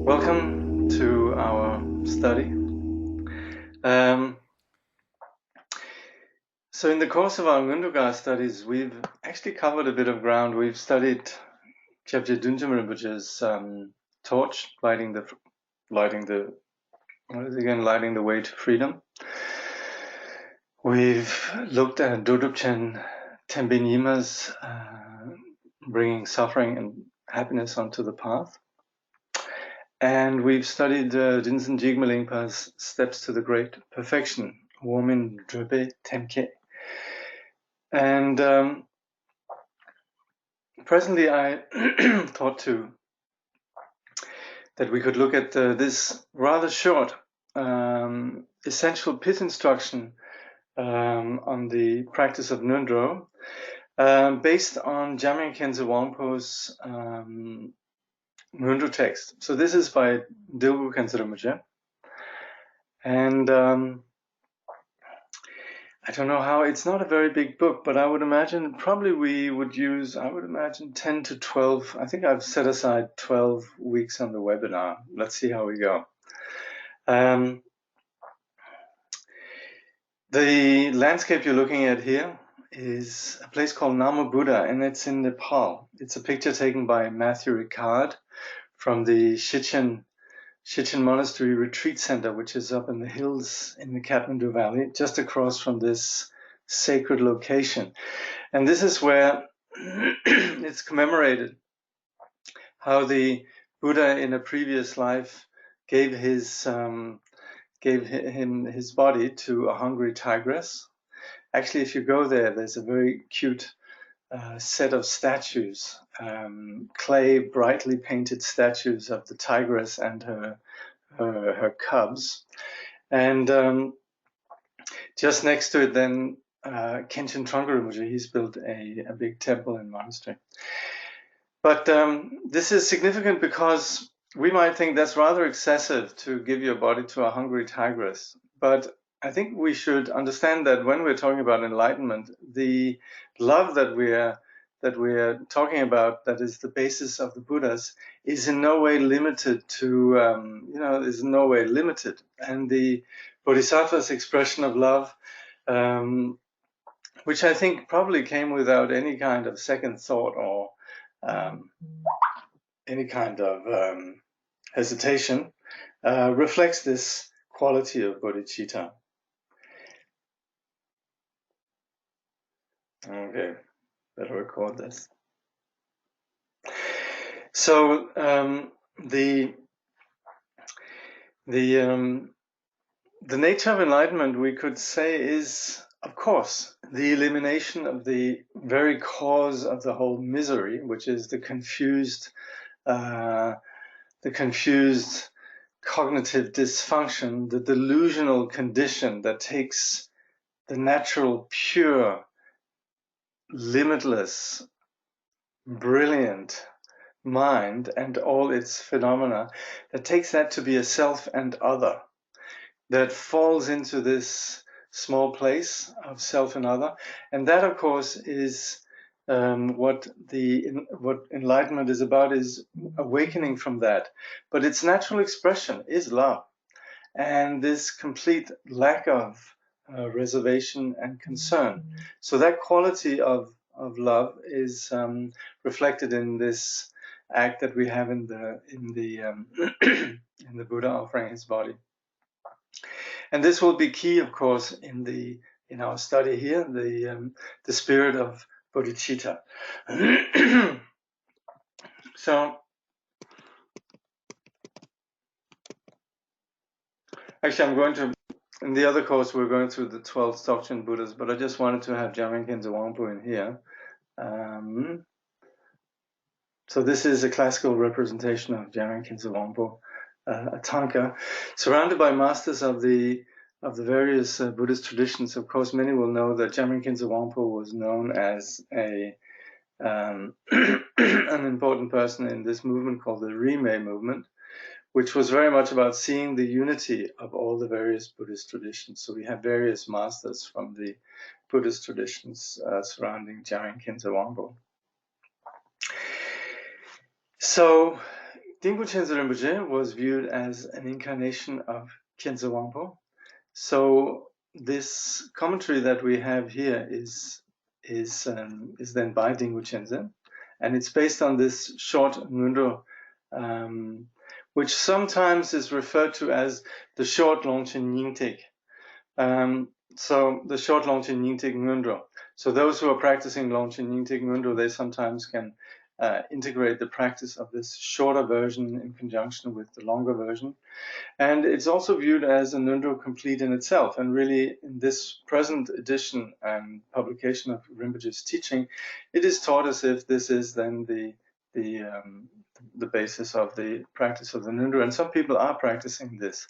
Welcome to our study. So in the course of our ngöndro studies, we've actually covered a bit of ground. We've studied Kyabje Dilgo Khyentse Rinpoche's torch, lighting the way to freedom. We've looked at Dodrupchen Tenpa Nyima's bringing suffering and happiness onto the path. And we've studied Dinsen Jigme Lingpa's Steps to the Great Perfection, Womin Drebe Temke. And presently I thought that we could look at this rather short essential pith instruction on the practice of ngöndro, based on Jamyang Khyentse Wangpo's ngöndro text. So this is by Dilgo Khyentse Rinpoche. And I don't know how, it's not a very big book, but I would imagine probably we would use, 10 to 12, I think I've set aside 12 weeks on the webinar. Let's see how we go. The landscape you're looking at here is a place called Namo Buddha, and it's in Nepal. It's a picture taken by Matthew Ricard from the Shichen Monastery Retreat Center, which is up in the hills in the Kathmandu Valley, just across from this sacred location. And this is where it's commemorated how the Buddha in a previous life gave him his body to a hungry tigress. Actually, if you go there, there's a very cute set of statues, clay, brightly painted statues of the tigress and her cubs. And just next to it then, Kenshin Trungpa Rinpoche, he's built a big temple and monastery. But this is significant because we might think that's rather excessive to give your body to a hungry tigress. But I think we should understand that when we're talking about enlightenment, the love that we're talking about, that is the basis of the Buddhas, is in no way limited to, is in no way limited. And the Bodhisattva's expression of love, which I think probably came without any kind of second thought or any kind of hesitation, reflects this quality of bodhicitta. Okay, better record this. So the nature of enlightenment, we could say, is, of course, the elimination of the very cause of the whole misery, which is the confused cognitive dysfunction, the delusional condition that takes the natural, pure, limitless, brilliant mind and all its phenomena, that takes that to be a self and other, that falls into this small place of self and other. And that, of course, is what enlightenment is about, is awakening from that. But its natural expression is love. And this complete lack of reservation and concern. So that quality of love is reflected in this act that we have in the in the Buddha offering his body. And this will be key, of course, in our study here, the spirit of bodhicitta. So, actually, in the other course, we're going through the 12 Dzogchen Buddhas, but I just wanted to have Jamyang Khyentse Wangpo in here. So this is a classical representation of Jamyang Khyentse Wangpo, a tanka, surrounded by masters of the various Buddhist traditions. Of course, many will know that Jamyang Khyentse Wangpo was known as an important person in this movement called the Rimé movement, which was very much about seeing the unity of all the various Buddhist traditions. So we have various masters from the Buddhist traditions surrounding Jamyang Khyentse Wangpo. So Dilgo Khyentse Rinpoche was viewed as an incarnation of Khyentse Wangpo. So this commentary that we have here is then by Dilgo Khyentse, and it's based on this short ngöndro, which sometimes is referred to as the short Longchen Nyingtik. So the short Longchen Nyingtik ngöndro. So those who are practicing Longchen Nyingtik ngöndro, they sometimes can integrate the practice of this shorter version in conjunction with the longer version. And it's also viewed as a ngöndro complete in itself. And really, in this present edition and publication of Rinpoche's teaching, it is taught as if this is then the basis of the practice of the ngöndro. And some people are practicing this.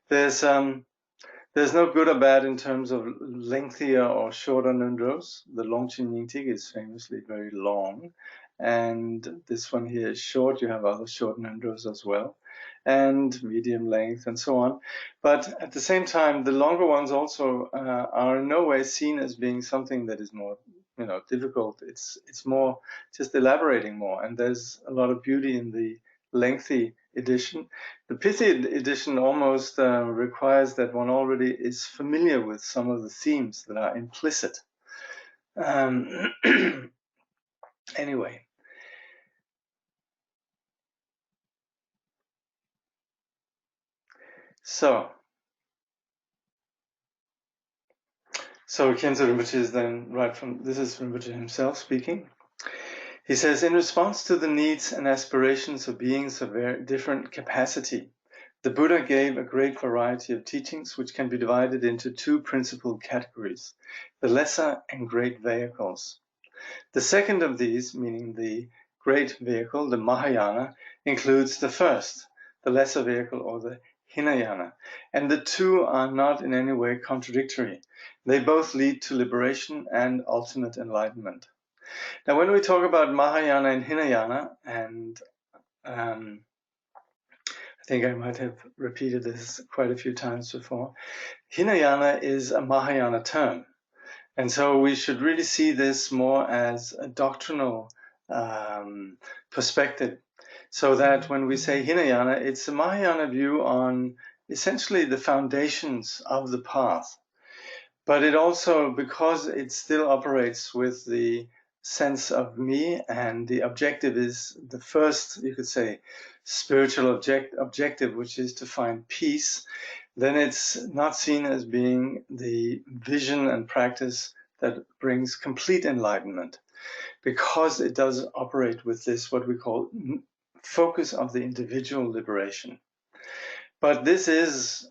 There's no good or bad in terms of lengthier or shorter ngöndros. The Longchen Nyingtik is famously very long, and this one here is short. You have other short ngöndros as well, and medium length and so on. But at the same time, the longer ones also are in no way seen as being something that is more, difficult. It's more just elaborating more, and there's a lot of beauty in the lengthy edition. The pithy edition almost requires that one already is familiar with some of the themes that are implicit. Anyway. So Khyentse Rinpoche is then this is Rinpoche himself speaking. He says, in response to the needs and aspirations of beings of very different capacity, the Buddha gave a great variety of teachings which can be divided into two principal categories, the lesser and great vehicles. The second of these, meaning the great vehicle, the Mahayana, includes the first, the lesser vehicle, or the Hinayana, and the two are not in any way contradictory. They both lead to liberation and ultimate enlightenment. Now, when we talk about Mahayana and Hinayana, and I think I might have repeated this quite a few times before, Hinayana is a Mahayana term. And so we should really see this more as a doctrinal perspective. So that when we say Hinayana, it's a Mahayana view on essentially the foundations of the path. But it also, because it still operates with the sense of me, and the objective is the first, you could say, spiritual objective, which is to find peace, then it's not seen as being the vision and practice that brings complete enlightenment, because it does operate with this, what we call focus of the individual liberation. But this is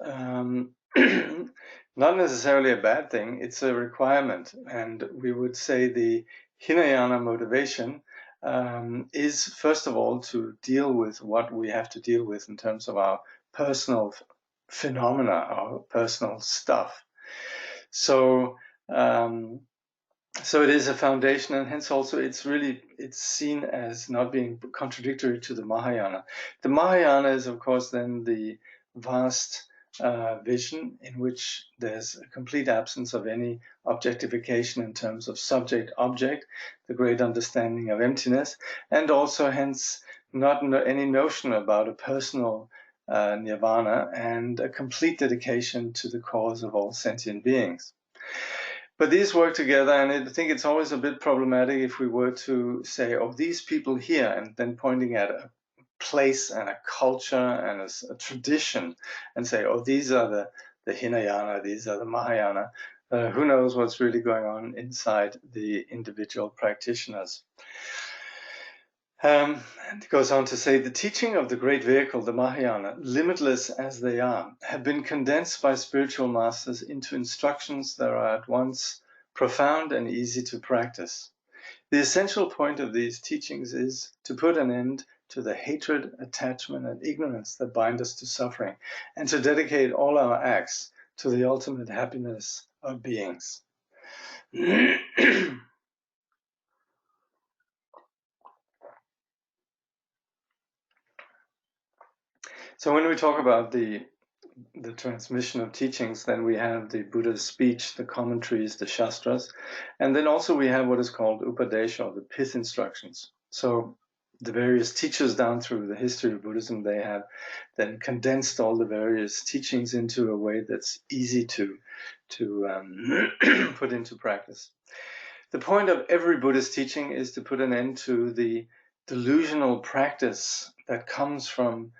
not necessarily a bad thing, it's a requirement. And we would say the Hinayana motivation is, first of all, to deal with what we have to deal with in terms of our personal phenomena, our personal stuff. So it is a foundation, and hence also it's seen as not being contradictory to the Mahayana. The Mahayana is, of course, then the vast vision in which there's a complete absence of any objectification in terms of subject-object, the great understanding of emptiness, and also hence not any notion about a personal nirvana, and a complete dedication to the cause of all sentient beings. But these work together, and I think it's always a bit problematic if we were to say, oh, these people here, and then pointing at a place and a culture and a tradition, and say, oh, these are the Hinayana, these are the Mahayana. Who knows what's really going on inside the individual practitioners. And it goes on to say, the teaching of the great vehicle, the Mahayana, limitless as they are, have been condensed by spiritual masters into instructions that are at once profound and easy to practice. The essential point of these teachings is to put an end to the hatred, attachment, and ignorance that bind us to suffering, and to dedicate all our acts to the ultimate happiness of beings. So when we talk about the transmission of teachings, then we have the Buddha's speech, the commentaries, the Shastras, and then also we have what is called Upadesha, or the pith instructions. So the various teachers down through the history of Buddhism, they have then condensed all the various teachings into a way that's easy to put into practice. The point of every Buddhist teaching is to put an end to the delusional practice that comes from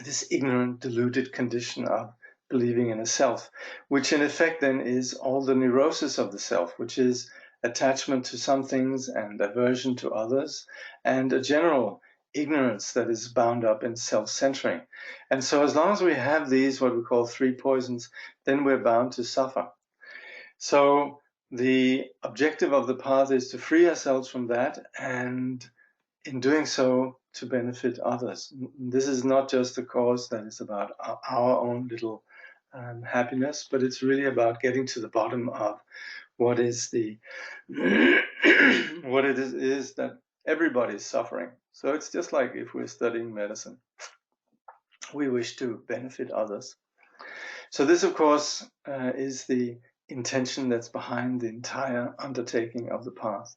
this ignorant, deluded condition of believing in a self, which in effect then is all the neurosis of the self, which is attachment to some things and aversion to others, and a general ignorance that is bound up in self-centering. And so as long as we have these, what we call three poisons, then we're bound to suffer. So the objective of the path is to free ourselves from that, and in doing so, to benefit others. This is not just a cause that is about our own little happiness, but it's really about getting to the bottom of what is the what it is that everybody's suffering. So it's just like if we're studying medicine, we wish to benefit others. So this, of course, is the intention that's behind the entire undertaking of the path.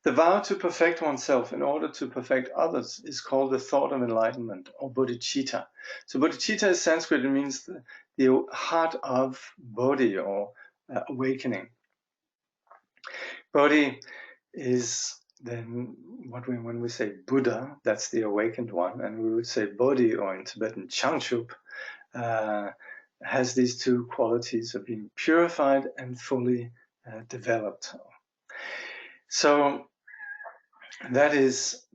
The vow to perfect oneself in order to perfect others is called the thought of enlightenment, or bodhicitta. So bodhicitta is Sanskrit. It means the heart of bodhi, or awakening. Bodhi is then when we say Buddha, that's the awakened one, and we would say bodhi, or in Tibetan Changchup, has these two qualities of being purified and fully developed. So that is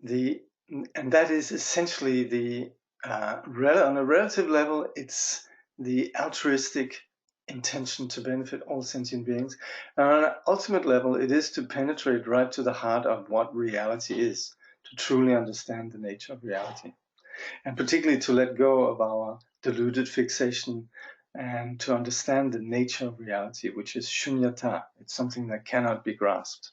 essentially the on a relative level, it's the altruistic intention to benefit all sentient beings. And on an ultimate level, it is to penetrate right to the heart of what reality is, to truly understand the nature of reality, and particularly to let go of our deluded fixation and to understand the nature of reality, which is shunyata. It's something that cannot be grasped.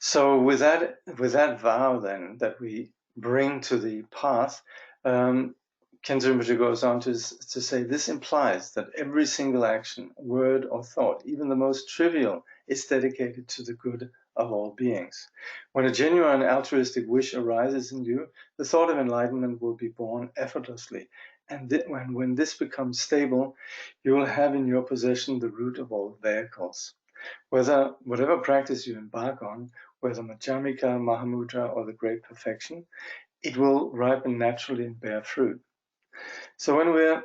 So with that vow then that we bring to the path, Khyentse Rinpoche goes on to say this implies that every single action, word or thought, even the most trivial, is dedicated to the good of all beings. When a genuine altruistic wish arises in you, the thought of enlightenment will be born effortlessly. And when this becomes stable, you will have in your possession the root of all vehicles. Whatever practice you embark on, whether Madhyamika, Mahamudra, or the Great Perfection, it will ripen naturally and bear fruit. So when we're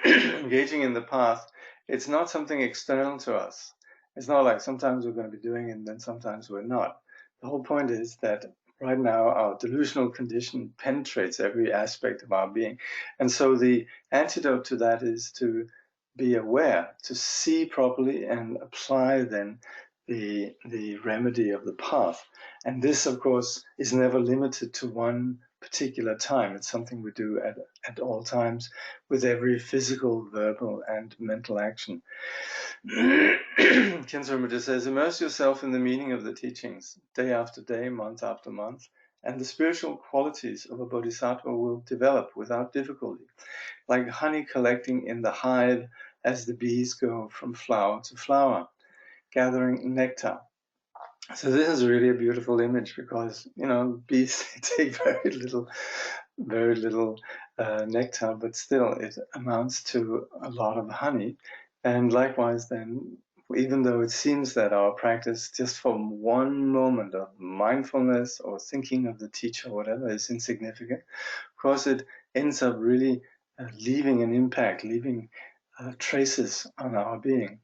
engaging in the path, it's not something external to us. It's not like sometimes we're going to be doing it and then sometimes we're not. The whole point is that right now our delusional condition penetrates every aspect of our being. And so the antidote to that is to be aware, to see properly and apply then the remedy of the path. And this, of course, is never limited to one particular time. It's something we do at all times with every physical, verbal, and mental action. Khyentse Rinpoche says, immerse yourself in the meaning of the teachings, day after day, month after month, and the spiritual qualities of a bodhisattva will develop without difficulty, like honey collecting in the hive as the bees go from flower to flower, gathering nectar. So this is really a beautiful image because, bees take very little nectar, but still it amounts to a lot of honey. And likewise then, even though it seems that our practice just from one moment of mindfulness or thinking of the teacher or whatever is insignificant, of course it ends up really leaving an impact, leaving traces on our being.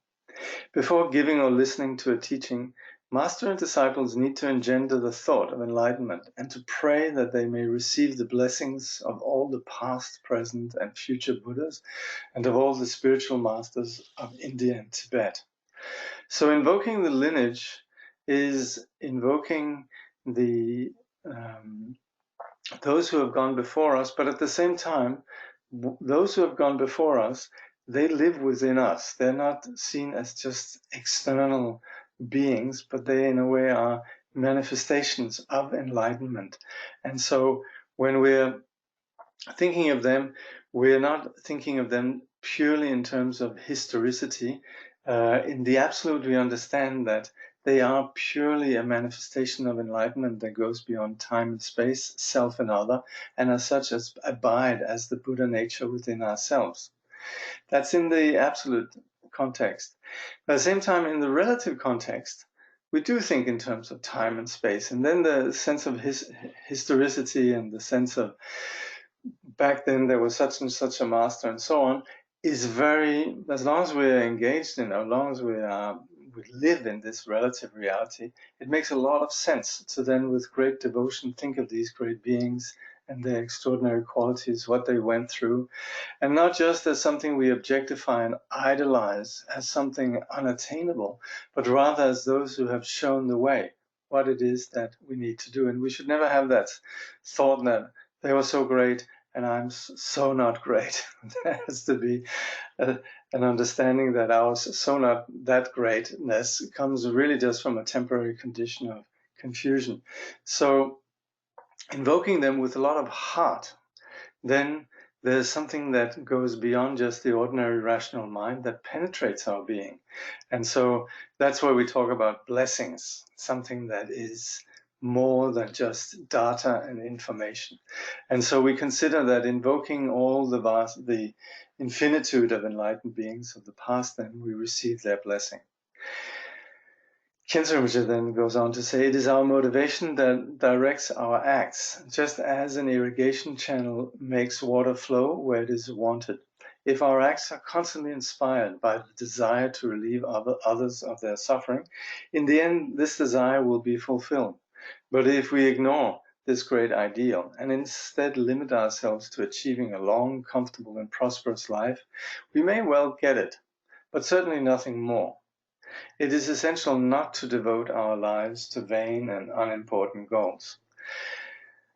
Before giving or listening to a teaching, master and disciples need to engender the thought of enlightenment and to pray that they may receive the blessings of all the past, present, and future Buddhas and of all the spiritual masters of India and Tibet. So invoking the lineage is invoking the those who have gone before us, but at the same time, those who have gone before us, they live within us. They're not seen as just external beings, but they in a way are manifestations of enlightenment. And so when we're thinking of them, we're not thinking of them purely in terms of historicity. In the absolute, we understand that They are purely a manifestation of enlightenment that goes beyond time and space, self and other, and as such as abide as the Buddha nature within ourselves. That's in the absolute context. But at the same time, in the relative context, we do think in terms of time and space. And then the sense of historicity and the sense of back then there was such and such a master and so on is very, as long as we're engaged in, as long as we live in this relative reality, it makes a lot of sense to then with great devotion think of these great beings and their extraordinary qualities, what they went through, and not just as something we objectify and idolize as something unattainable, but rather as those who have shown the way, what it is that we need to do. And we should never have that thought that they were so great and I'm so not great. There has to be an understanding that our so not that greatness comes really just from a temporary condition of confusion. So invoking them with a lot of heart, then there's something that goes beyond just the ordinary rational mind that penetrates our being. And so that's why we talk about blessings, something that is more than just data and information. And so we consider that invoking all the infinitude of enlightened beings of the past, then we receive their blessing. Khyentse Rinpoche then goes on to say, it is our motivation that directs our acts, just as an irrigation channel makes water flow where it is wanted. If our acts are constantly inspired by the desire to relieve others of their suffering, in the end this desire will be fulfilled. But if we ignore this great ideal and instead limit ourselves to achieving a long, comfortable and prosperous life, we may well get it, but certainly nothing more. It is essential not to devote our lives to vain and unimportant goals.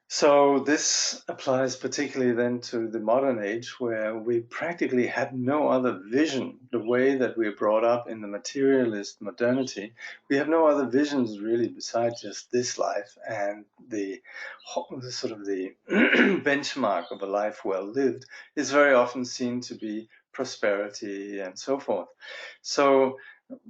So this applies particularly then to the modern age, where we practically had no other vision. The way that we're brought up in the materialist modernity, we have no other visions really besides just this life and the sort of the benchmark of a life well lived is very often seen to be prosperity and so forth. So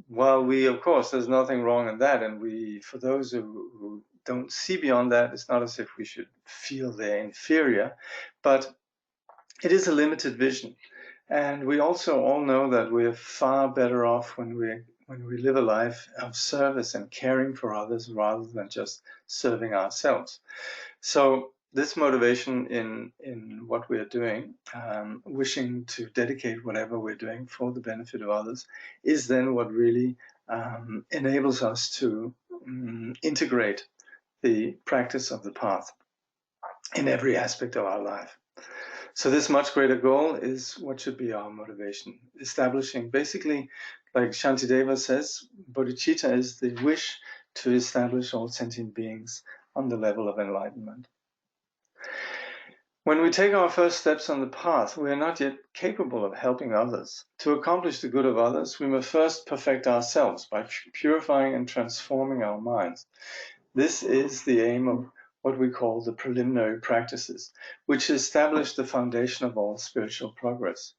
while we, of course, there's nothing wrong in that, and we, for those who don't see beyond that, it's not as if we should feel they're inferior, but it is a limited vision. And we also all know that we're far better off when we live a life of service and caring for others rather than just serving ourselves. So this motivation in what we're doing, wishing to dedicate whatever we're doing for the benefit of others, is then what really enables us to integrate the practice of the path in every aspect of our life. So this much greater goal is what should be our motivation. Establishing, basically, like Shantideva says, bodhicitta is the wish to establish all sentient beings on the level of enlightenment. When we take our first steps on the path, we are not yet capable of helping others. To accomplish the good of others, we must first perfect ourselves by purifying and transforming our minds. This is the aim of what we call the preliminary practices, which establish the foundation of all spiritual progress.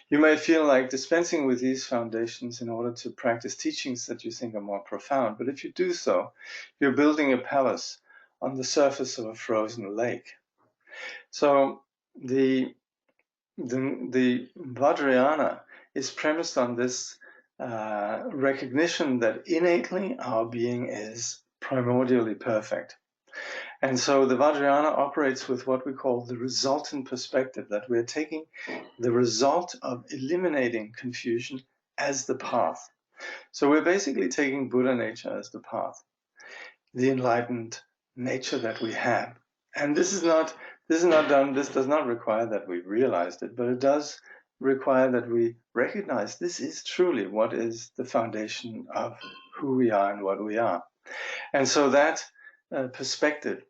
You may feel like dispensing with these foundations in order to practice teachings that you think are more profound, but if you do so, you're building a palace on the surface of a frozen lake. So the Vajrayana is premised on this recognition that innately our being is primordially perfect. And so the Vajrayana operates with what we call the resultant perspective, that we're taking the result of eliminating confusion as the path. So we're basically taking Buddha nature as the path, the enlightened nature that we have. And this does not require that we realized it, but it does require that we recognize this is truly what is the foundation of who we are and what we are. And so that perspective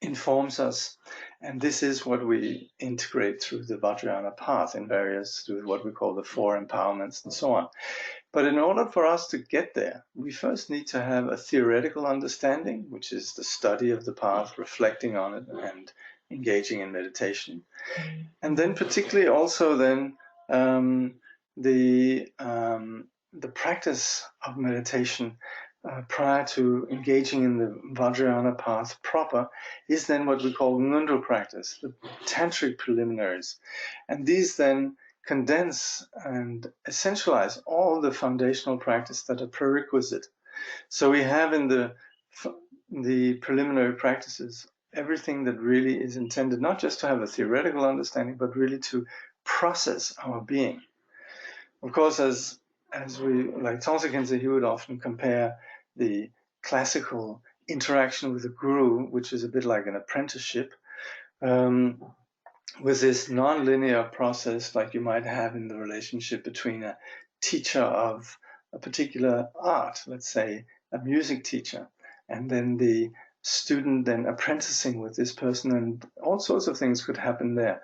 informs us, and this is what we integrate through the Vajrayana path through what we call the 4 empowerments and so on. But in order for us to get there, we first need to have a theoretical understanding, which is the study of the path, reflecting on it, and engaging in meditation. And then particularly also then the practice of meditation prior to engaging in the Vajrayana path proper, is then what we call ngöndro practice, the tantric preliminaries. And these then condense and essentialize all the foundational practice that are prerequisite. So we have in the preliminary practices everything that really is intended not just to have a theoretical understanding, but really to process our being. Of course, as we, like Khyentse Khyentse, he would often compare the classical interaction with the guru, which is a bit like an apprenticeship, with this non-linear process like you might have in the relationship between a teacher of a particular art, let's say a music teacher, and then the student then apprenticing with this person, and all sorts of things could happen there.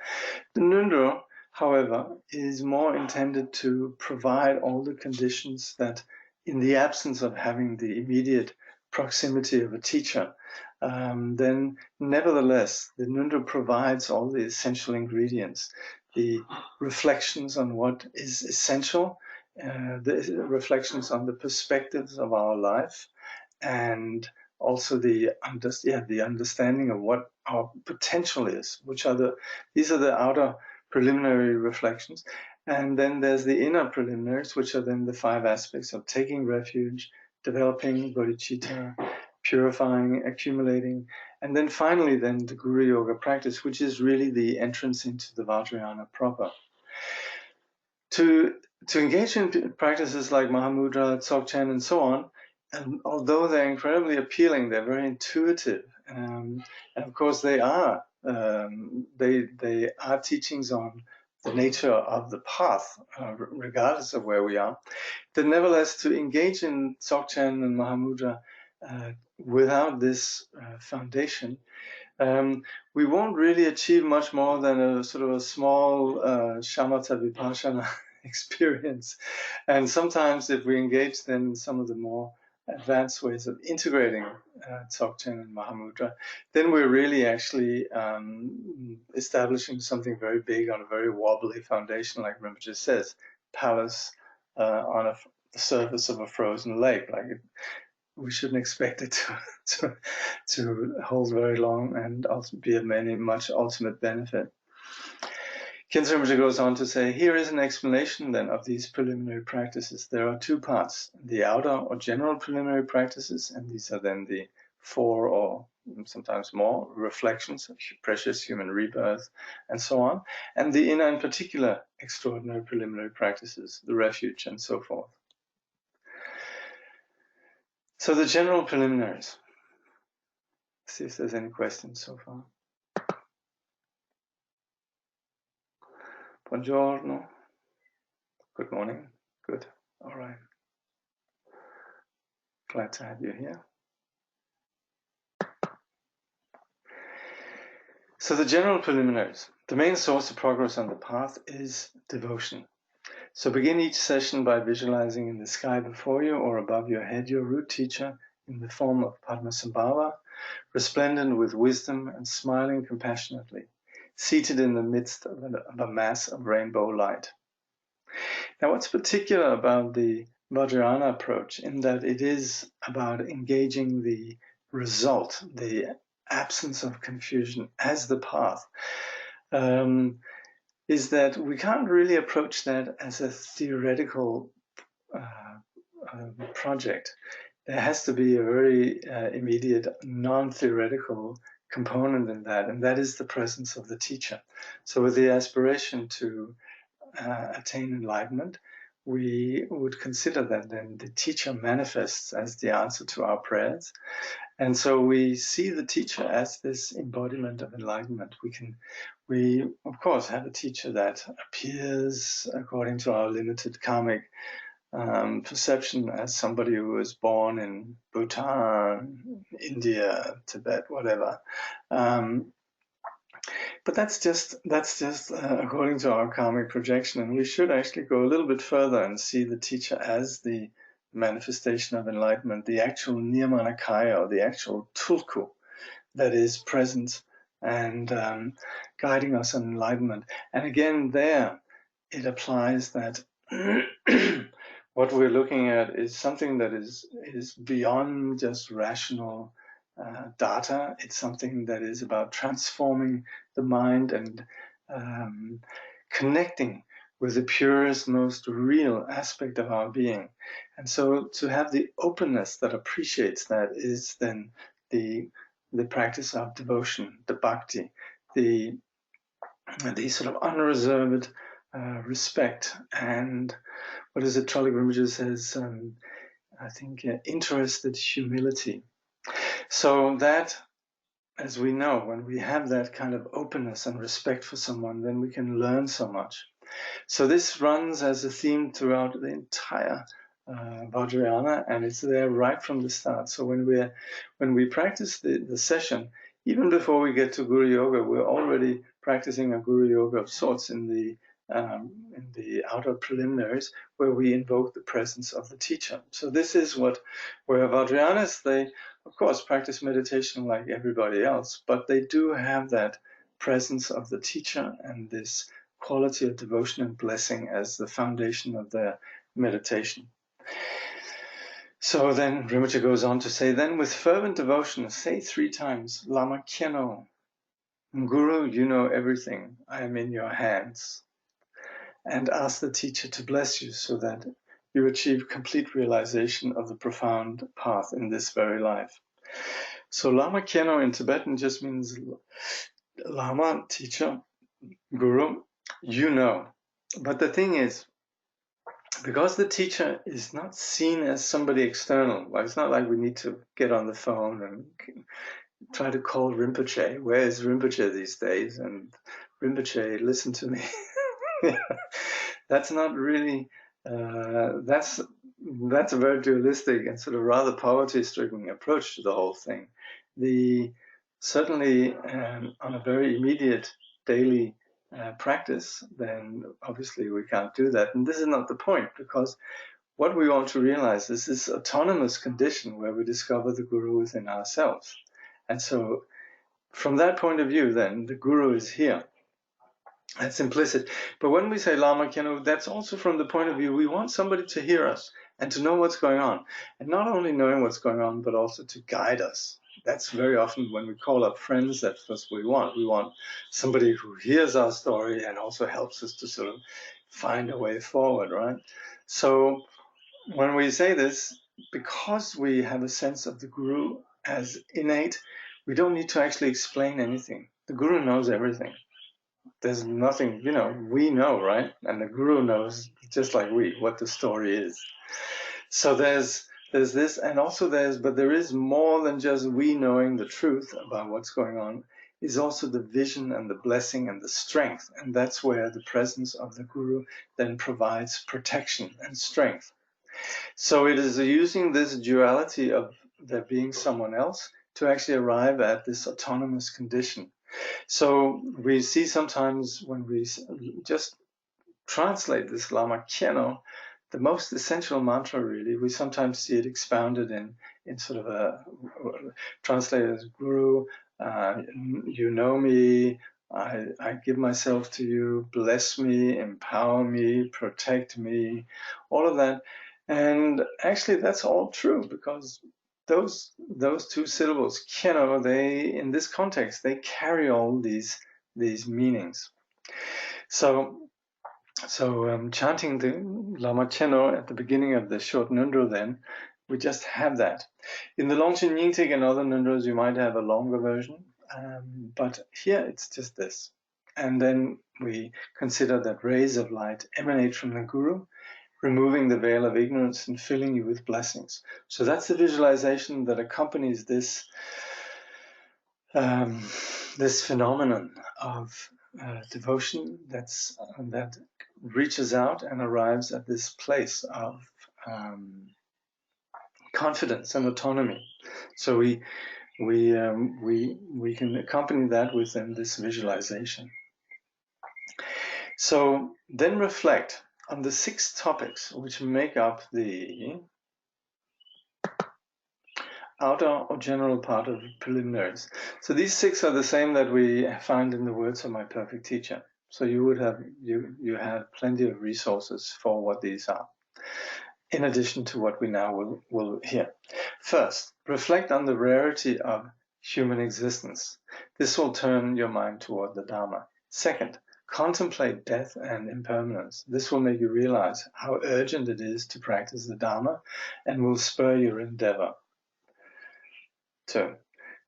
The ngöndro, however, is more intended to provide all the conditions that, in the absence of having the immediate proximity of a teacher, then nevertheless, the ngöndro provides all the essential ingredients, the reflections on what is essential, the reflections on the perspectives of our life, and also the understanding of what our potential is, these are the outer preliminary reflections. And then there's the inner preliminaries, which are then the 5 aspects of taking refuge, developing bodhicitta, purifying, accumulating, and then finally then the Guru Yoga practice, which is really the entrance into the Vajrayana proper. To engage in practices like Mahamudra, Dzogchen, and so on, and although they're incredibly appealing, they're very intuitive, and of course they are teachings on the nature of the path, regardless of where we are. Then nevertheless, to engage in Dzogchen and Mahamudra without this foundation, we won't really achieve much more than a sort of a small shamatha vipassana experience. And sometimes if we engage then in some of the more advanced ways of integrating Dzogchen and Mahamudra, then we're really actually establishing something very big on a very wobbly foundation, like Rinpoche says, palace on the surface of a frozen lake. We shouldn't expect it to hold very long and also be of much ultimate benefit. Khyentse Rinpoche goes on to say, here is an explanation then of these preliminary practices. There are 2 parts, the outer or general preliminary practices, and these are then the 4 or sometimes more reflections of precious human rebirth and so on, and the inner and particular extraordinary preliminary practices, the refuge and so forth. So the general preliminaries. Let's see if there's any questions so far. Buongiorno. Good morning. Good. All right. Glad to have you here. So the general preliminaries. The main source of progress on the path is devotion. So begin each session by visualizing in the sky before you or above your head your root teacher in the form of Padmasambhava, resplendent with wisdom and smiling compassionately, seated in the midst of a mass of rainbow light. Now, what's particular about the Vajrayana approach in that it is about engaging the result, the absence of confusion as the path, is that we can't really approach that as a theoretical project. There has to be a very immediate non-theoretical component in that, and that is the presence of the teacher. So with the aspiration to attain enlightenment, we would consider that then the teacher manifests as the answer to our prayers. And so we see the teacher as this embodiment of enlightenment. We of course have a teacher that appears according to our limited karmic perception as somebody who was born in Bhutan, India, Tibet, whatever. But that's just according to our karmic projection, and we should actually go a little bit further and see the teacher as the manifestation of enlightenment, the actual Nirmanakaya, or the actual tulku that is present and guiding us on enlightenment. And again, there it applies that what we're looking at is something that is beyond just rational data. It's something that is about transforming the mind and connecting with the purest, most real aspect of our being. And so to have the openness that appreciates that is then the practice of devotion, the bhakti, the sort of unreserved respect, and what is it Charlie Rinpoche says, I think interested humility. So that, as we know, when we have that kind of openness and respect for someone, then we can learn so much. So this runs as a theme throughout the entire Vajrayana, and it's there right from the start. So when we practice the session, even before we get to Guru Yoga, we're already practicing a Guru Yoga of sorts in the outer preliminaries, where we invoke the presence of the teacher. So this is where Vajrayanas, they of course practice meditation like everybody else, but they do have that presence of the teacher and this quality of devotion and blessing as the foundation of their meditation. So then Rinpoche goes on to say, then with fervent devotion, say 3 times, Lama Kyeno, Guru, you know everything, I am in your hands. And ask the teacher to bless you so that you achieve complete realization of the profound path in this very life. So Lama Kyeno in Tibetan just means Lama, teacher, Guru, you know. But the thing is, because the teacher is not seen as somebody external, like it's not like we need to get on the phone and try to call Rinpoche. Where is Rinpoche these days? And Rinpoche, listen to me. That's not really, that's a very dualistic and sort of rather poverty-stricken approach to the whole thing. Certainly on a very immediate daily practice, then obviously we can't do that. And this is not the point, because what we want to realize is this autonomous condition where we discover the Guru within ourselves. And so from that point of view, then, the Guru is here. That's implicit. But when we say Lama Kyeno, that's also from the point of view, we want somebody to hear us and to know what's going on. And not only knowing what's going on, but also to guide us. That's very often when we call up friends, that's what we want. We want somebody who hears our story and also helps us to sort of find a way forward, right? So when we say this, because we have a sense of the Guru as innate, we don't need to actually explain anything. The Guru knows everything. There's nothing, we know, right? And the Guru knows, just like we, what the story is. So there's this, and also but there is more than just we knowing the truth about what's going on, is also the vision and the blessing and the strength. And that's where the presence of the Guru then provides protection and strength. So it is using this duality of there being someone else to actually arrive at this autonomous condition. So we see sometimes when we just translate this Lama Kyeno, the most essential mantra really, we sometimes see it expounded in sort of a translated as Guru, you know me, I give myself to you, bless me, empower me, protect me, all of that. And actually that's all true, because those 2 syllables, Kyeno, they, in this context, they carry all these meanings. So chanting the Lama Kyeno at the beginning of the short ngöndro, then, we just have that. In the Longchen Nyingtik and other ngöndros, you might have a longer version, but here it's just this. And then we consider that rays of light emanate from the Guru, removing the veil of ignorance and filling you with blessings. So that's the visualization that accompanies this this phenomenon of devotion that reaches out and arrives at this place of confidence and autonomy. So we can accompany that within this visualization. So then reflect on the 6 topics which make up the outer or general part of preliminaries. So these 6 are the same that we find in the words of my perfect teacher. So you would have you have plenty of resources for what these are. in addition to what we now will hear. First, reflect on the rarity of human existence. This will turn your mind toward the Dharma. Second, contemplate death and impermanence. This will make you realize how urgent it is to practice the Dharma and will spur your endeavor. 2.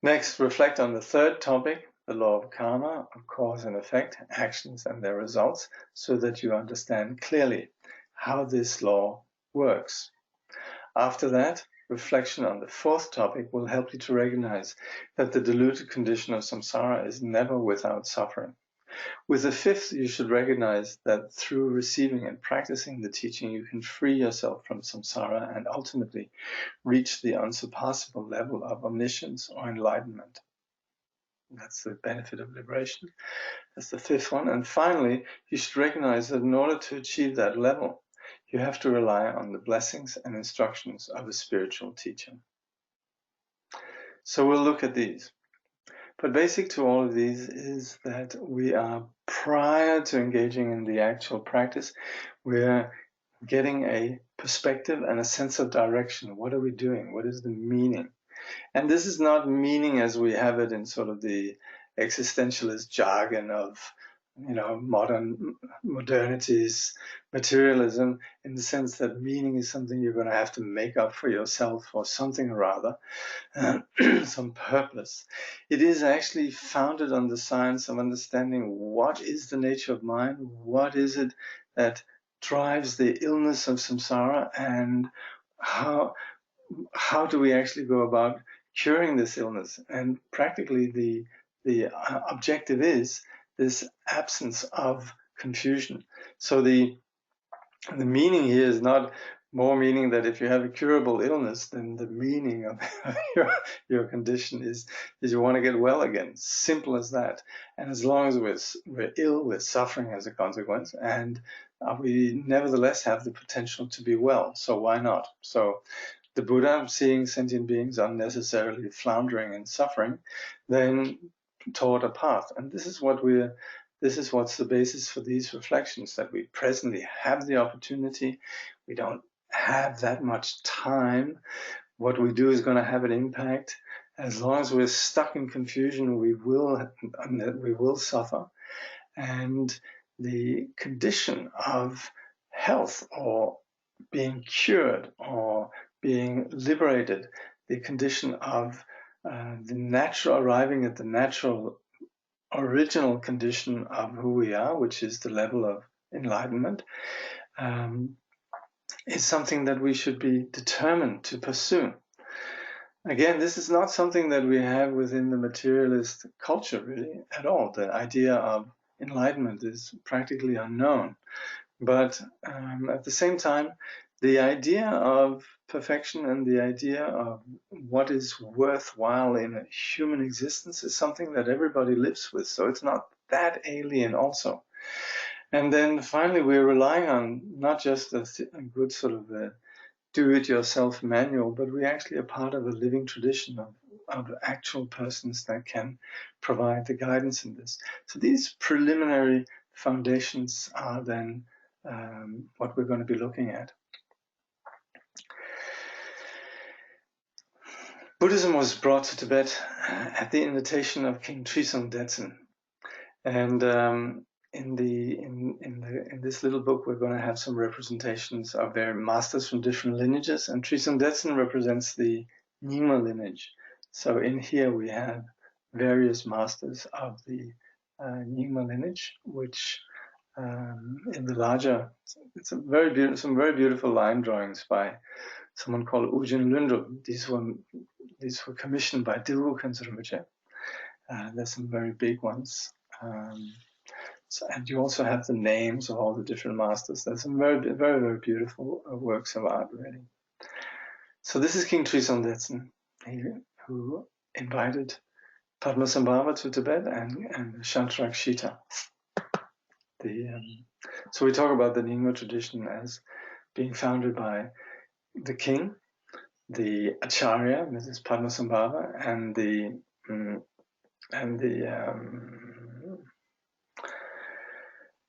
Next, reflect on the third topic, the law of karma, of cause and effect, actions and their results, so that you understand clearly how this law works. After that, reflection on the fourth topic will help you to recognize that the diluted condition of samsara is never without suffering. With the fifth, you should recognize that through receiving and practicing the teaching, you can free yourself from samsara and ultimately reach the unsurpassable level of omniscience or enlightenment. That's the benefit of liberation. That's the fifth one. And finally, you should recognize that in order to achieve that level, you have to rely on the blessings and instructions of a spiritual teacher. So we'll look at these. But basic to all of these is that we are, prior to engaging in the actual practice, we're getting a perspective and a sense of direction. What are we doing? What is the meaning? And this is not meaning as we have it in sort of the existentialist jargon of, modernity's materialism, in the sense that meaning is something you're going to have to make up for yourself or something or other, some purpose. It is actually founded on the science of understanding what is the nature of mind, what is it that drives the illness of samsara, and how do we actually go about curing this illness. And practically the objective is this absence of confusion. So the meaning here is not more meaning that if you have a curable illness, then the meaning of your condition is you want to get well again. Simple as that. And as long as we're ill, we're suffering as a consequence, and we nevertheless have the potential to be well. So why not? So the Buddha, seeing sentient beings unnecessarily floundering and suffering, then taught a path. And this is what's the basis for these reflections, that we presently have the opportunity. We don't have that much time. What we do is going to have an impact. As long as we're stuck in confusion, we will suffer. And the condition of health, or being cured, or being liberated, the condition of arriving at the natural original condition of who we are, which is the level of enlightenment, is something that we should be determined to pursue. Again, this is not something that we have within the materialist culture really at all. The idea of enlightenment is practically unknown. But at the same time, the idea of perfection and the idea of what is worthwhile in a human existence is something that everybody lives with. So it's not that alien also. And then finally, we're relying on not just a good sort of do-it-yourself manual, but we actually are part of a living tradition of actual persons that can provide the guidance in this. So these preliminary foundations are then what we're going to be looking at. Buddhism was brought to Tibet at the invitation of King Trisong Detsen, and in this little book we're going to have some representations of their masters from different lineages, and Trisong Detsen represents the Nyingma lineage. So in here we have various masters of the Nyingma lineage, which in the larger, it's some very beautiful line drawings by someone called Ngondro. These were commissioned by Dilgo Khyentse Rinpoche. There's some very big ones. And you also have the names of all the different masters. There's some very, very, very beautiful works of art, really. So this is King Trisong Detsen, who invited Padmasambhava to Tibet and Shantrakshita. So we talk about the Nyingma tradition as being founded by the king, the Acharya, Mrs. Padmasambhava, and the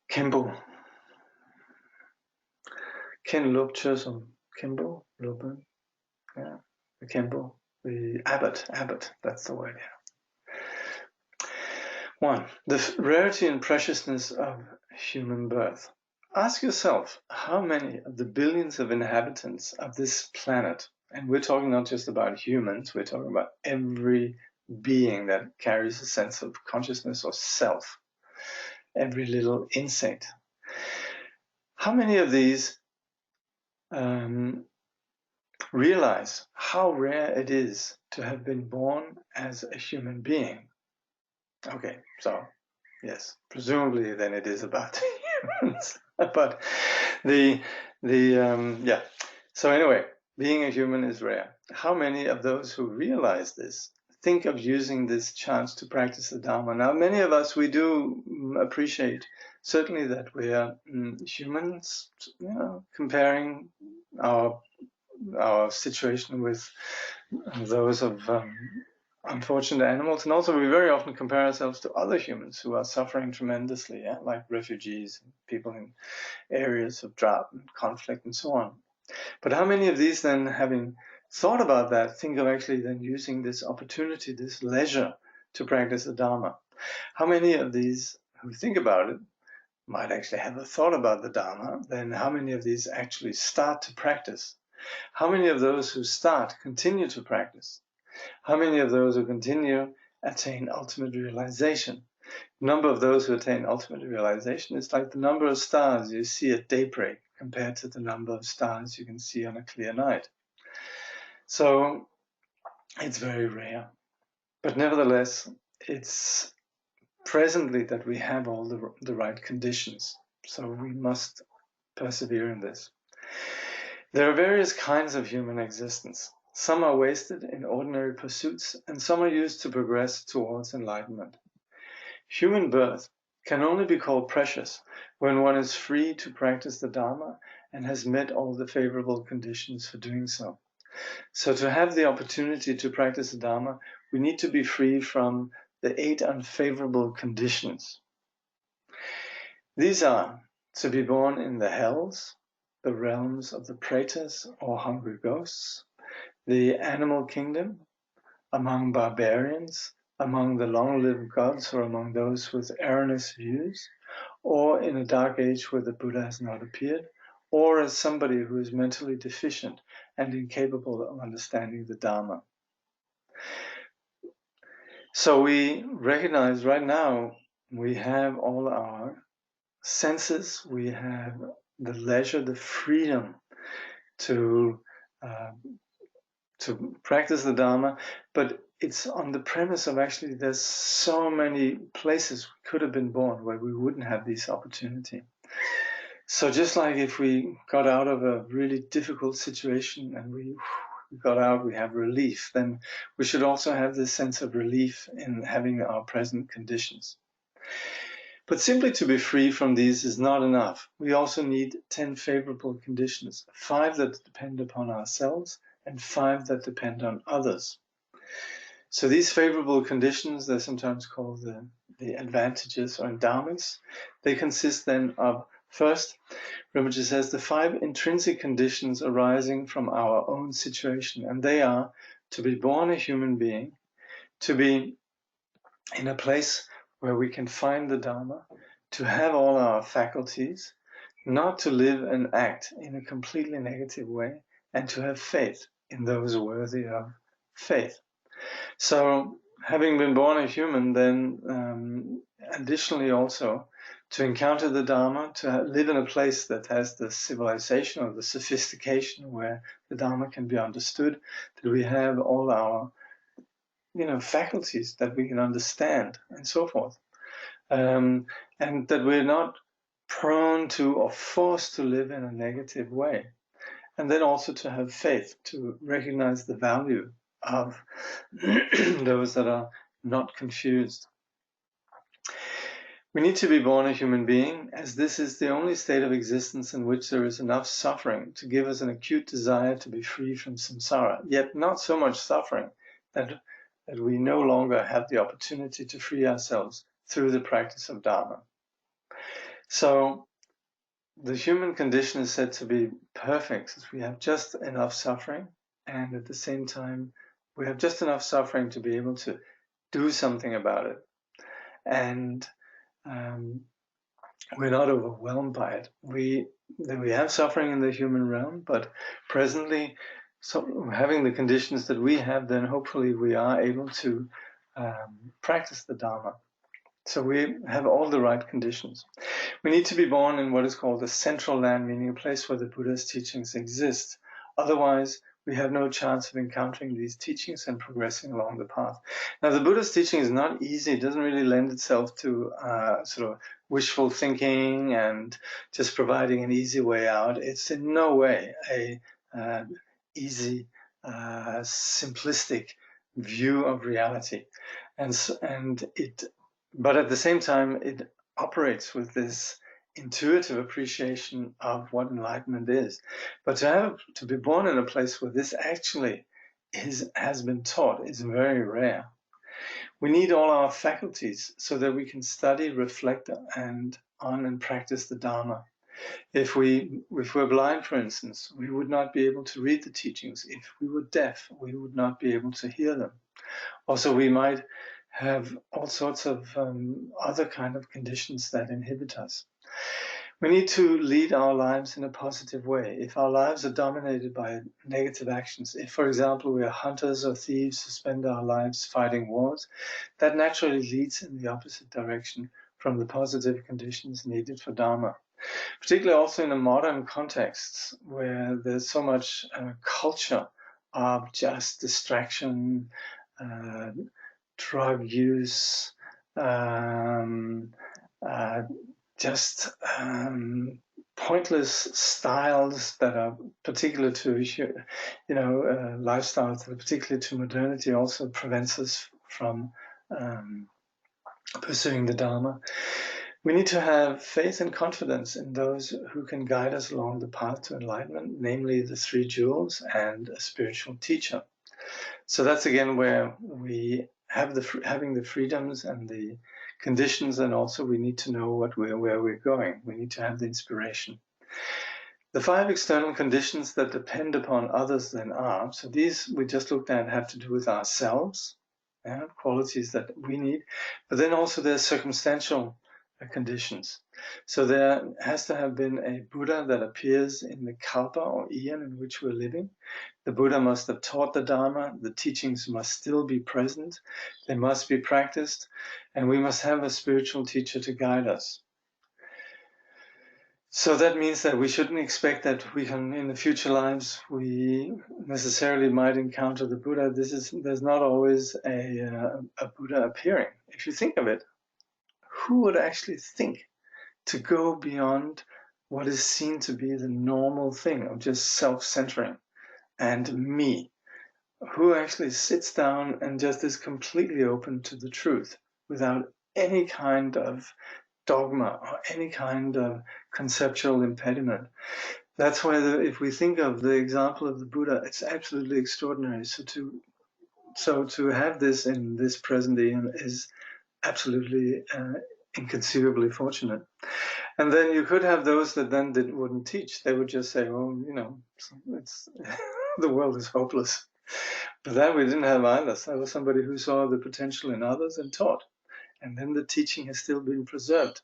Khenpo, Khen Lop Chösum Kimball, Lubin, yeah, the Kimball, the Abbot, that's the word, yeah. 1. The rarity and preciousness of human birth. Ask yourself, how many of the billions of inhabitants of this planet, and we're talking not just about humans, we're talking about every being that carries a sense of consciousness or self, every little insect. How many of these realize how rare it is to have been born as a human being? Okay, so yes, presumably then it is about humans. But yeah. So anyway, being a human is rare. How many of those who realize this think of using this chance to practice the Dharma? Now, many of us, we do appreciate certainly that we are humans, comparing our situation with those of unfortunate animals, and also we very often compare ourselves to other humans who are suffering tremendously, like refugees, people in areas of drought and conflict and so on. But how many of these then, having thought about that, think of actually then using this opportunity, this leisure to practice the Dharma? How many of these who think about it might actually have a thought about the Dharma? Then how many of these actually start to practice? How many of those who start continue to practice? How many of those who continue attain ultimate realization? The number of those who attain ultimate realization is like the number of stars you see at daybreak compared to the number of stars you can see on a clear night. So it's very rare. But nevertheless, it's presently that we have all the right conditions. So we must persevere in this. There are various kinds of human existence. Some are wasted in ordinary pursuits, and some are used to progress towards enlightenment. Human birth can only be called precious when one is free to practice the Dharma and has met all the favorable conditions for doing so. So to have the opportunity to practice the Dharma, we need to be free from the 8 unfavorable conditions. These are to be born in the hells, the realms of the pretas or hungry ghosts, the animal kingdom, among barbarians, among the long-lived gods, or among those with erroneous views, or in a dark age where the Buddha has not appeared, or as somebody who is mentally deficient and incapable of understanding the Dharma. So we recognize right now we have all our senses, we have the leisure, the freedom to practice the Dharma, but it's on the premise of actually there's so many places we could have been born where we wouldn't have this opportunity. So just like if we got out of a really difficult situation and we got out, we have relief, then we should also have this sense of relief in having our present conditions. But simply to be free from these is not enough. We also need 10 favorable conditions, 5 that depend upon ourselves and 5 that depend on others. So these favorable conditions, they're sometimes called the advantages or endowments. They consist then of, first, Rinpoche says, the 5 intrinsic conditions arising from our own situation, and they are to be born a human being, to be in a place where we can find the Dharma, to have all our faculties, not to live and act in a completely negative way, and to have faith in those worthy of faith. So, having been born a human, then additionally also to encounter the Dharma, to live in a place that has the civilization or the sophistication where the Dharma can be understood, that we have all our faculties that we can understand and so forth. And that we're not prone to or forced to live in a negative way. And then also to have faith, to recognize the value of those that are not confused. We need to be born a human being, as this is the only state of existence in which there is enough suffering to give us an acute desire to be free from samsara, yet not so much suffering that we no longer have the opportunity to free ourselves through the practice of Dharma. So the human condition is said to be perfect, since we have just enough suffering, and at the same time, we have just enough suffering to be able to do something about it. And we're not overwhelmed by it. We have suffering in the human realm, but presently, so having the conditions that we have, then hopefully we are able to practice the Dharma. So we have all the right conditions. We need to be born in what is called the central land, meaning a place where the Buddha's teachings exist. Otherwise, we have no chance of encountering these teachings and progressing along the path. Now, the Buddha's teaching is not easy. It doesn't really lend itself to sort of wishful thinking and just providing an easy way out. It's in no way a easy, simplistic view of reality, but at the same time, it operates with this intuitive appreciation of what enlightenment is. But to be born in a place where this actually has been taught is very rare. We need all our faculties so that we can study, reflect, and practice the Dharma. If we're blind, for instance, we would not be able to read the teachings. If we were deaf, we would not be able to hear them. Also, we might have all sorts of other kind of conditions that inhibit us. We need to lead our lives in a positive way. If our lives are dominated by negative actions, if, for example, we are hunters or thieves who spend our lives fighting wars, that naturally leads in the opposite direction from the positive conditions needed for Dharma. Particularly also in a modern context where there's so much culture of just distraction, drug use, just pointless styles that are particular to, lifestyles that are particular to modernity also prevents us from pursuing the Dharma. We need to have faith and confidence in those who can guide us along the path to enlightenment, namely the three jewels and a spiritual teacher. So that's again where we have having the freedoms and the conditions, and also we need to know where we're going. We need to have the inspiration. The 5 external conditions that depend upon others than are, so these we just looked at have to do with ourselves, qualities that we need, but then also there's circumstantial conditions. So there has to have been a Buddha that appears in the kalpa or eon in which we're living. The Buddha must have taught the Dharma, the teachings must still be present, they must be practiced, and we must have a spiritual teacher to guide us. So that means that we shouldn't expect that we can, in the future lives, we necessarily might encounter the Buddha. There's not always a Buddha appearing. If you think of it, who would actually think to go beyond what is seen to be the normal thing of just self-centering and me? Who actually sits down and just is completely open to the truth without any kind of dogma or any kind of conceptual impediment? That's why if we think of the example of the Buddha, it's absolutely extraordinary. So to have this in this present eon is absolutely inconceivably fortunate. And then you could have those that then wouldn't teach. They would just say, well, it's the world is hopeless. But that we didn't have either. That was somebody who saw the potential in others and taught. And then the teaching has still been preserved.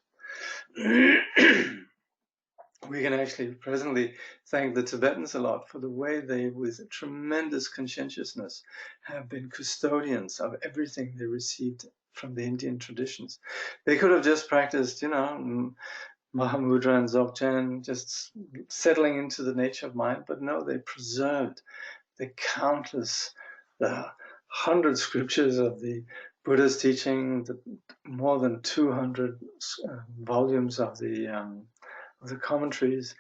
We can actually presently thank the Tibetans a lot for the way they, with tremendous conscientiousness, have been custodians of everything they received from the Indian traditions. They could have just practiced, Mahamudra and Dzogchen, just settling into the nature of mind, but no, they preserved the 100 scriptures of the Buddha's teaching, the more than 200 volumes of the commentaries,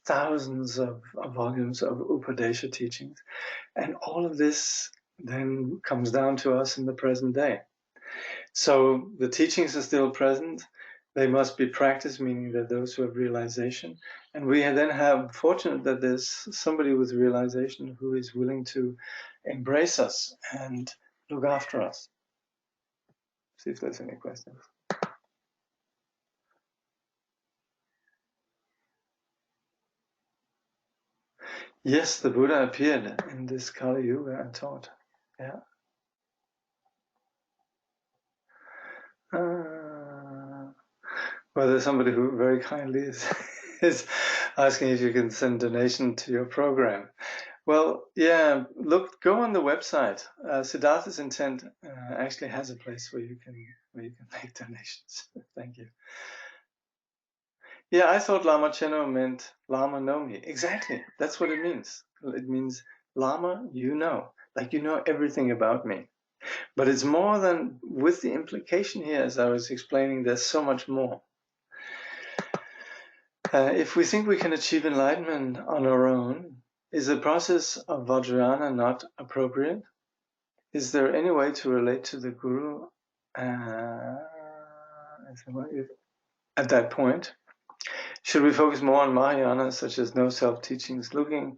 thousands of volumes of Upadesha teachings. And all of this then comes down to us in the present day. So the teachings are still present. They must be practiced, meaning that those who have realization. And we then have fortunate that there's somebody with realization who is willing to embrace us and look after us. See if there's any questions. Yes, the Buddha appeared in this Kali Yuga and taught. Yeah. Well, there's somebody who very kindly is asking if you can send donation to your program. Well, yeah, look, go on the website. Siddhartha's Intent actually has a place where you can make donations. Thank you. Yeah, I thought Lama Cheno meant Lama know me. Exactly, that's what it means. It means Lama, you know, like you know everything about me. But it's more than, with the implication here, as I was explaining, there's so much more. If we think we can achieve enlightenment on our own, is the process of Vajrayana not appropriate? Is there any way to relate to the Guru at that point? Should we focus more on Mahayana, such as no self-teachings, looking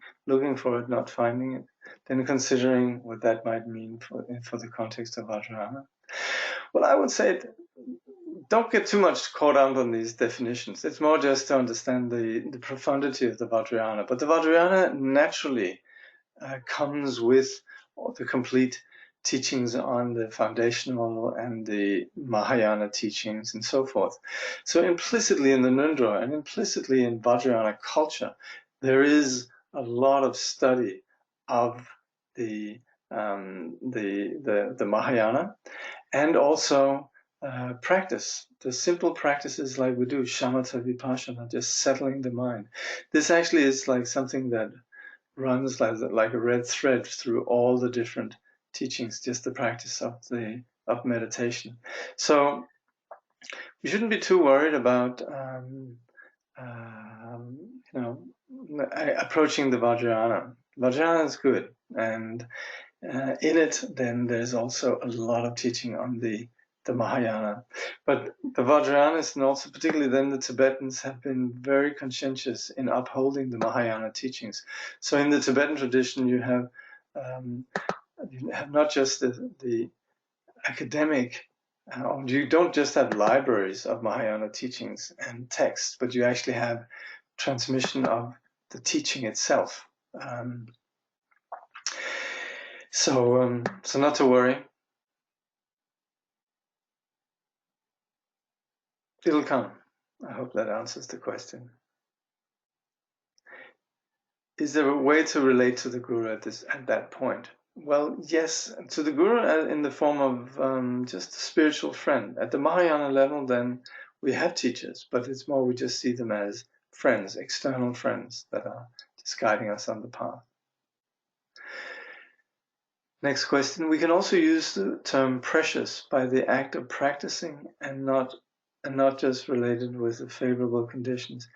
for it, not finding it, then considering what that might mean for the context of Vajrayana? Well, I would say don't get too much caught up on these definitions. It's more just to understand the profundity of the Vajrayana. But the Vajrayana naturally comes with all the complete teachings on the foundational and the Mahayana teachings and so forth. So implicitly in the Ngondro and implicitly in Vajrayana culture, there is a lot of study of the Mahayana, and also practice, the simple practices like we do, shamatha vipassana, just settling the mind. This actually is like something that runs like a red thread through all the different teachings, just the practice of meditation. So we shouldn't be too worried about approaching the Vajrayana. Vajrayana is good, and in it, then there's also a lot of teaching on the Mahayana. But the Vajrayanas, and also particularly then the Tibetans, have been very conscientious in upholding the Mahayana teachings. So in the Tibetan tradition, you have not just the academic, you don't just have libraries of Mahayana teachings and texts, but you actually have transmission of the teaching itself. So not to worry. It'll come. I hope that answers the question. Is there a way to relate to the Guru at that point? Well, yes, to the Guru in the form of just a spiritual friend. At the Mahayana level, then we have teachers, but it's more we just see them as friends, external friends that are just guiding us on the path. Next question. We can also use the term precious by the act of practicing and not just related with the favorable conditions.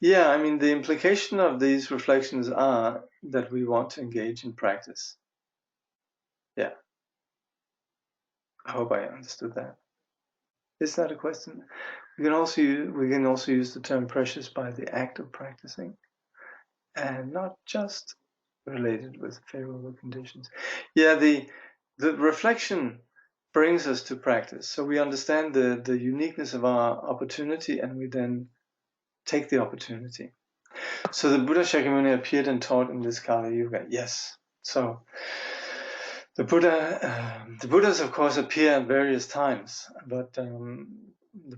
Yeah, I mean, the implication of these reflections are that we want to engage in practice. Yeah. I hope I understood that. Is that a question? We can also use the term precious by the act of practicing and not just related with favorable conditions. Yeah, the reflection brings us to practice. So we understand the uniqueness of our opportunity, and we then take the opportunity. So the Buddha Shakyamuni appeared and taught in this Kali Yuga. Yes. So the Buddhas of course appear at various times, but the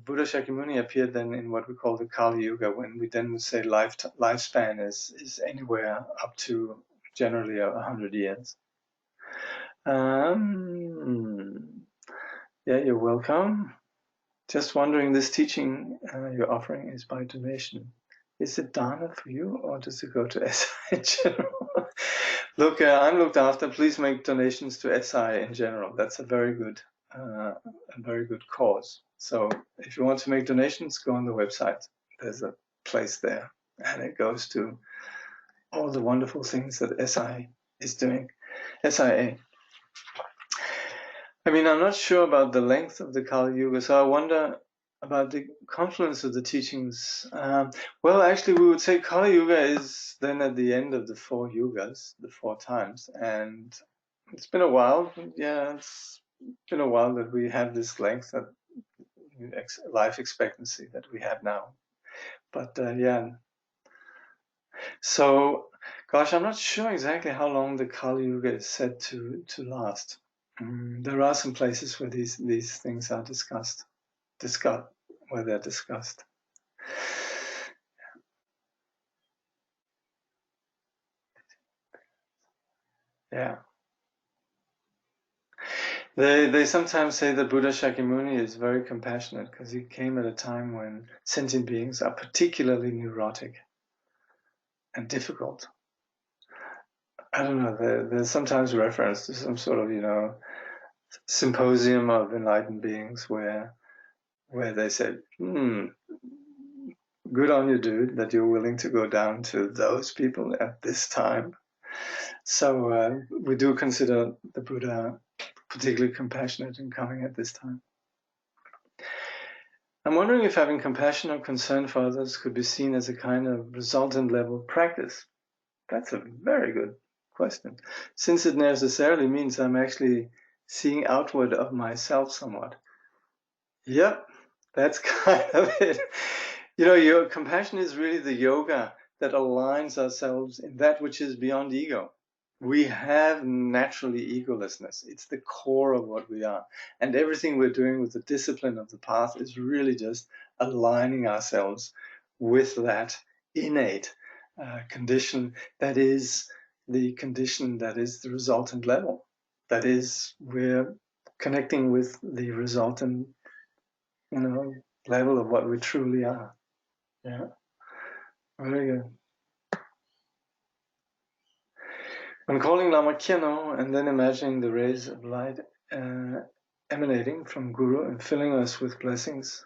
Buddha Shakyamuni appeared then in what we call the Kali Yuga, when we then would say lifespan is anywhere up to generally 100 years. Yeah, you're welcome. Just wondering, this teaching you're offering is by donation. Is it dana for you, or does it go to SI in general? Look, I'm looked after. Please make donations to SI in general. That's a very good cause. So if you want to make donations, go on the website. There's a place there, and it goes to all the wonderful things that SI is doing. SIA. I mean, I'm not sure about the length of the Kali Yuga, so I wonder about the confluence of the teachings. Well, actually, we would say Kali Yuga is then at the end of the 4 yugas, the 4 times, and it's been a while. Yeah, it's been a while that we have this length of life expectancy that we have now. But yeah, so Gosh, I'm not sure exactly how long the Kali Yuga is said to last. There are some places where these things are discussed, where they're discussed. Yeah. They sometimes say that Buddha Shakyamuni is very compassionate because he came at a time when sentient beings are particularly neurotic and difficult. I don't know, there's sometimes reference to some sort of, symposium of enlightened beings where they said, good on you, dude, that you're willing to go down to those people at this time. So we do consider the Buddha particularly compassionate in coming at this time. I'm wondering if having compassion or concern for others could be seen as a kind of resultant level practice. That's a very good question, since it necessarily means I'm actually seeing outward of myself somewhat. Yep, that's kind of it. Your compassion is really the yoga that aligns ourselves in that which is beyond ego. We have naturally egolessness. It's the core of what we are. And everything we're doing with the discipline of the path is really just aligning ourselves with that innate condition that is the condition that is the resultant level. That is, we're connecting with the resultant, level of what we truly are. Yeah, very good. When calling Lama Kyeno and then imagining the rays of light emanating from Guru and filling us with blessings,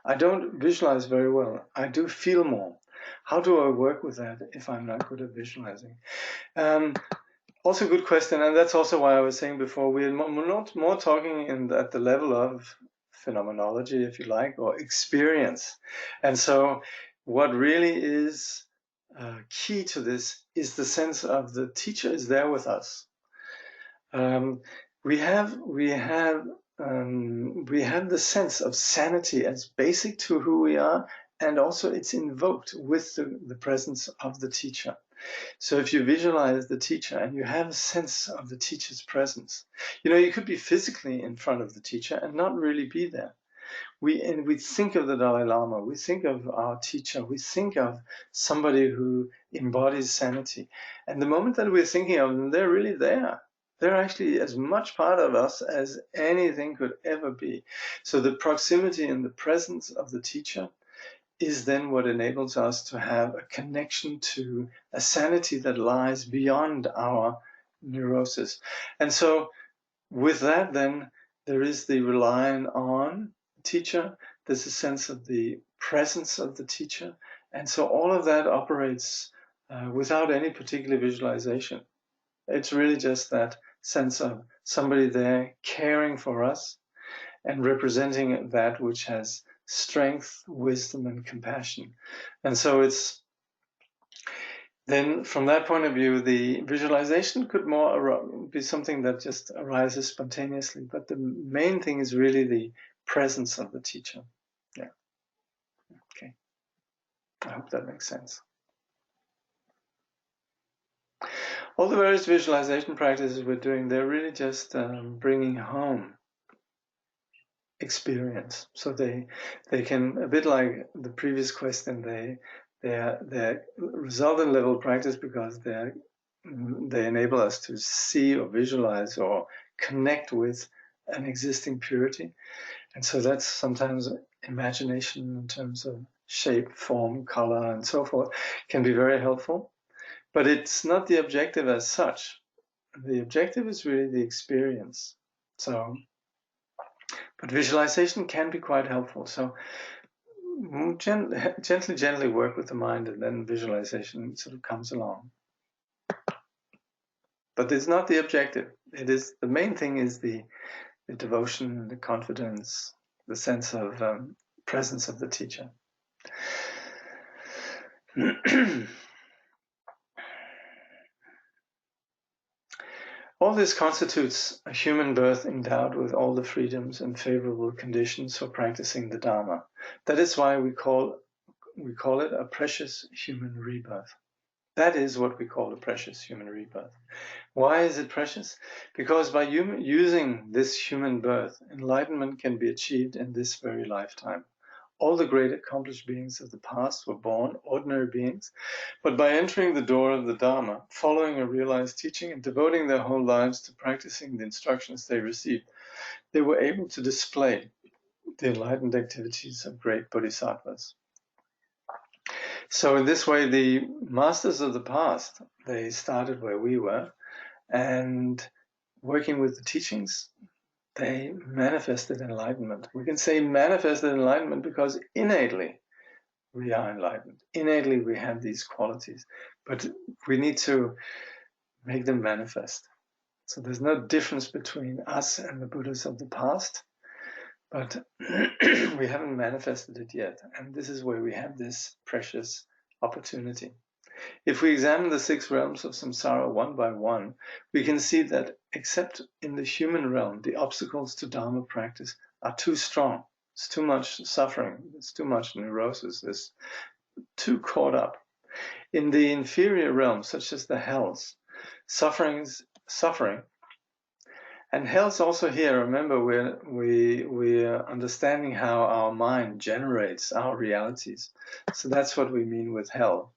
I don't visualize very well. I do feel more. How do I work with that if I'm not good at visualizing? Also a good question, and that's also why I was saying before, we're not more talking at the level of phenomenology, if you like, or experience. And so what really is key to this is the sense of the teacher is there with us. We have the sense of sanity as basic to who we are, and also it's invoked with the presence of the teacher. So if you visualize the teacher and you have a sense of the teacher's presence, you could be physically in front of the teacher and not really be there. We think of the Dalai Lama, we think of our teacher, we think of somebody who embodies sanity. And the moment that we're thinking of them, they're really there. They're actually as much part of us as anything could ever be. So the proximity and the presence of the teacher is then what enables us to have a connection to a sanity that lies beyond our neurosis. And so with that, then, there is the relying on teacher, there's a sense of the presence of the teacher, and so all of that operates without any particular visualization. It's really just that sense of somebody there caring for us and representing that which has strength, wisdom, and compassion. And so it's then from that point of view, the visualization could more be something that just arises spontaneously. But the main thing is really the presence of the teacher. Yeah. Okay. I hope that makes sense. All the various visualization practices we're doing, they're really just bringing home experience. So they can, a bit like the previous question, they're resultant level practice because they enable us to see or visualize or connect with an existing purity. And so that's sometimes imagination in terms of shape, form, color, and so forth can be very helpful. But it's not the objective as such. The objective is really the experience. So, but visualization can be quite helpful. So gently work with the mind, and then visualization sort of comes along. But it's not the objective. It is the main thing is the devotion, the confidence, the sense of presence of the teacher. All this constitutes a human birth endowed with all the freedoms and favorable conditions for practicing the Dharma. That is why we call it a precious human rebirth. That is what we call a precious human rebirth. Why is it precious? Because by using this human birth, enlightenment can be achieved in this very lifetime. All the great accomplished beings of the past were born ordinary beings, but by entering the door of the Dharma, following a realized teaching, and devoting their whole lives to practicing the instructions they received, they were able to display the enlightened activities of great bodhisattvas. So in this way, the masters of the past, they started where we were, and working with the teachings, they manifested enlightenment. We can say manifested enlightenment because innately we are enlightened. Innately we have these qualities, but we need to make them manifest. So there's no difference between us and the Buddhas of the past, but we haven't manifested it yet. And this is where we have this precious opportunity. If we examine the 6 realms of samsara one by one, we can see that except in the human realm, the obstacles to Dharma practice are too strong. It's too much suffering. It's too much neurosis. It's too caught up. In the inferior realms, such as the hells, suffering is suffering. And hell's also here. Remember, we're understanding how our mind generates our realities. So that's what we mean with hell.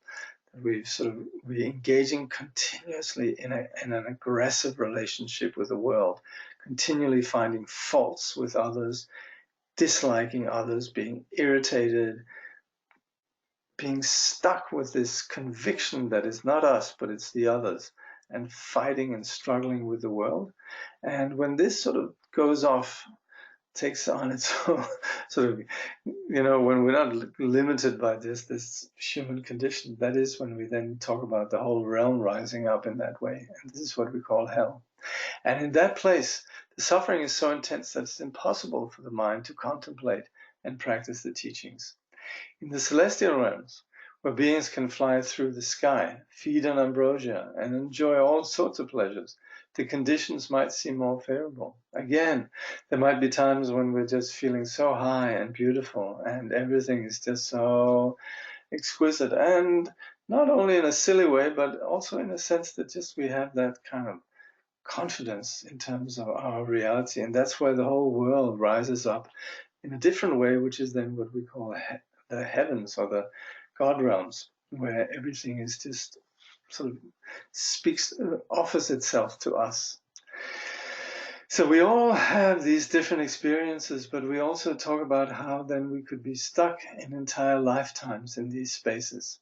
We're engaging continuously in an aggressive relationship with the world, continually finding faults with others, disliking others, being irritated, being stuck with this conviction that it's not us, but it's the others, and fighting and struggling with the world. And when this sort of goes off, takes on its own when we're not limited by this human condition, that is when we then talk about the whole realm rising up in that way. And this is what we call hell. And in that place, the suffering is so intense that it's impossible for the mind to contemplate and practice the teachings. In the celestial realms, where beings can fly through the sky, feed on ambrosia, and enjoy all sorts of pleasures, the conditions might seem more favorable. Again, there might be times when we're just feeling so high and beautiful, and everything is just so exquisite, and not only in a silly way, but also in a sense that just we have that kind of confidence in terms of our reality, and that's where the whole world rises up in a different way, which is then what we call the heavens or the God realms, where everything is just sort of offers itself to us. So we all have these different experiences, but we also talk about how then we could be stuck in entire lifetimes in these spaces.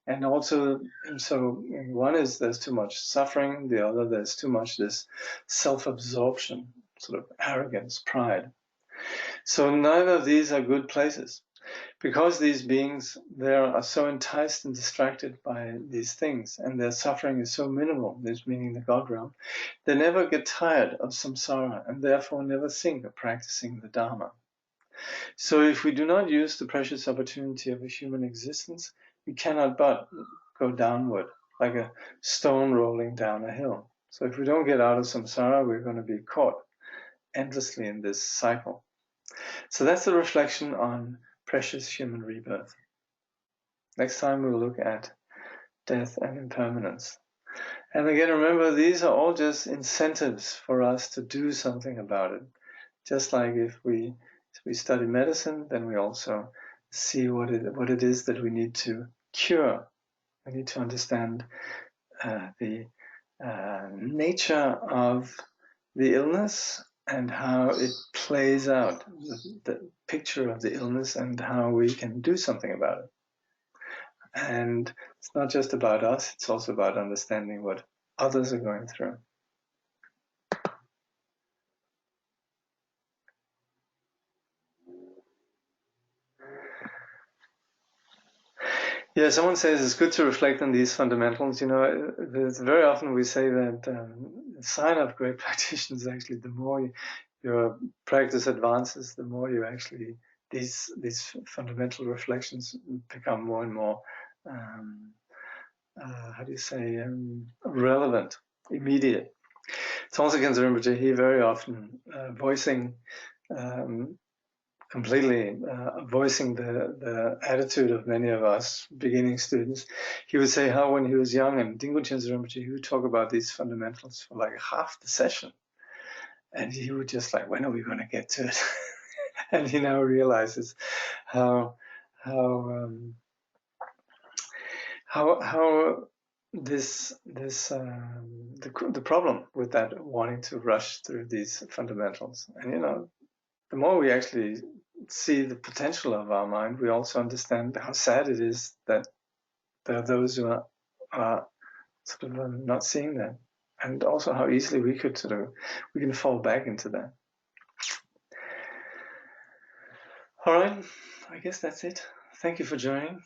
And also, so one is there's too much suffering, the other there's too much this self-absorption, sort of arrogance, pride. So neither of these are good places. Because these beings there are so enticed and distracted by these things, and their suffering is so minimal, this meaning the God realm, they never get tired of samsara and therefore never think of practicing the Dharma. So if we do not use the precious opportunity of a human existence, we cannot but go downward, like a stone rolling down a hill. So if we don't get out of samsara, we're going to be caught endlessly in this cycle. So that's the reflection on precious human rebirth. Next time we'll look at death and impermanence. And again, remember, these are all just incentives for us to do something about it. Just like if we study medicine, then we also see what it is that we need to cure. We need to understand the nature of the illness and how it plays out, the picture of the illness and how we can do something about it. And it's not just about us, it's also about understanding what others are going through. Yeah, someone says it's good to reflect on these fundamentals. Very often we say that the sign of great practitioners is actually the more your practice advances, the more you actually, these fundamental reflections become more and more, relevant, immediate. Kyentse Rinpoche, he very often voicing completely voicing the attitude of many of us beginning students. He would say how when he was young and Dilgo Khyentse Rinpoche, he would talk about these fundamentals for like half the session. And he would just like, when are we going to get to it? And he now realizes how the problem with that wanting to rush through these fundamentals. And the more we actually see the potential of our mind, we also understand how sad it is that there are those who are sort of not seeing that, and also how easily we can fall back into that. All right, I guess that's it. Thank you for joining.